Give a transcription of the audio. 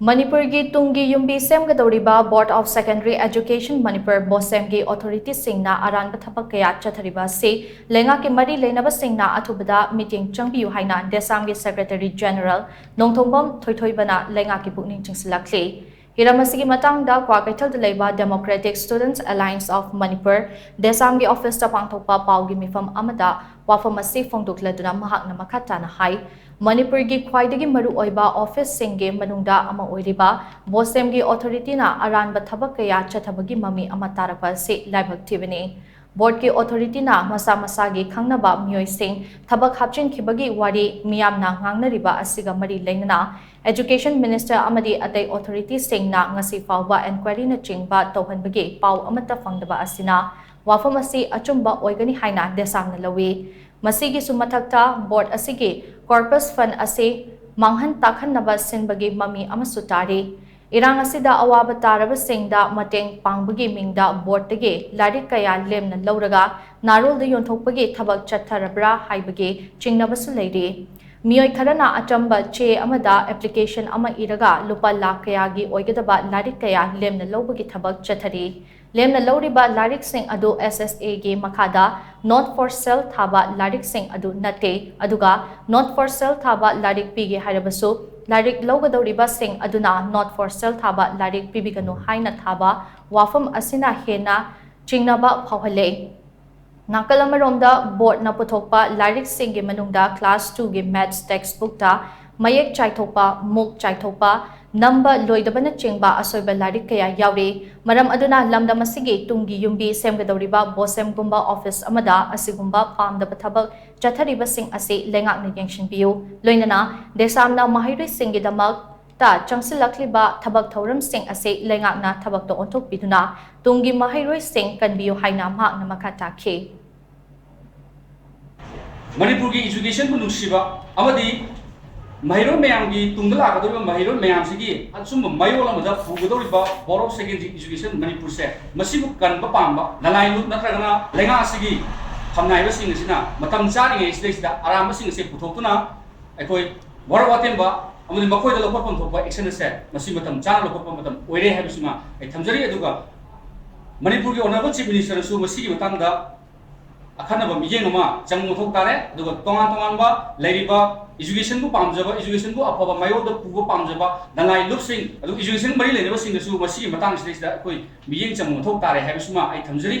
Manipur gi tung gi yumbi shemgadouriba Board of Secondary Education Manipur Bosem gi authority shingna Aranba Thabak kaya Chathariba Asi Leingak ki mari leinaba shingna Athubada Mityeng Changbiyu haina DESAM gi Secretary General Nongthombam Thoithoiba na Leingak ki pukning chingshillakli. Hiramasigi matangda kwa kaithal leba Democratic Students Alliance of Manipur DESAM gi office ta pangthokpa pau gi mifam amada wafam asi phongdokladuna mahakna makhata na hai Manipur gi khwaidagi maru oiba office singge manungda ama oiriba Bosem gi authority na Aranba Thabak kaya chathabagi mami ama tarakpa se laibhak thibani board ki authority na masa gi khangnaba myoi sing thabak hapchin khibagi wari miyamna ngangnariba asiga mari leinana Education Minister amadi atai authority sing na ngasi fawba inquiry na chingba tawhanbagi pau amata fangdaba asina wafam asi achumba oigani haina DESAM na lawi masigi sumathakta board asigi corpus fund ase manghan takhanaba sinbagi mami amasu tari irang asida awaba taraba singda mateng pangbagi mingda board tege larik kaya lemna lauraga narol da yonthokpagi thabak chatharabra haibagi chingnabasu leiri Miyoi kharana achamba che amada application ama iraga lupa lakh kayagi oigadaba larik kaya lemna lobagi thabak chathari lemna loriba larik sing adu SSA gi makhada not for sale thaba larik sing adu nate aduga not for sale thaba larik pigi harabasu larik logadoriba sing aduna not for sale thaba larik pibiganu haina thaba wafam asina hena chingnaba phawhale Nakalamaromda board na puthokpa larik singge manungda class 2 ge maths textbook ta mayek chaithokpa muk chaithokpa number loidabana chingba asoiba larik kaya yauri maram aduna lamda masigi tungi yumbi shemgadouriba Bosem gumba office amada asigumba pamda thabak Chathariba sing ase Leingak na Changbiyu loinana DESAM na mahiroi singge damak ta chingshillakli ba thabak thoram sing ase Leingak na thabak to onthok biduna tungi mahiroi sing kanbiyu haina mak na makata khe Manipur ki education bu nungsiba amadi mahiro mayam gi tungda lagadoriba mahiro mayam sigi asum mayo lamada fugadoriba Board of Secondary Education Manipur se masibu kanba pamba nalai lut natragana lenga sigi khamnaiba sing sina matam chari nge sida aramba sing se puthokuna ekoi warawaten ba amadi makoi da lokopam thokpa action se masi matam chana lokopam matam oire habisuma ai thamjari aduga Manipur ki honorable chief minister su masi gi matangda akhanaba mijeng ama changmu thok tare aduga tongan ba leiriba education bu pamjaba education bu afaba mayo da pugo pamjaba nangai lupsing adu education mari leinaba sing su masi matang sida koi mijeng changmu thok tare habisuma ai thamjari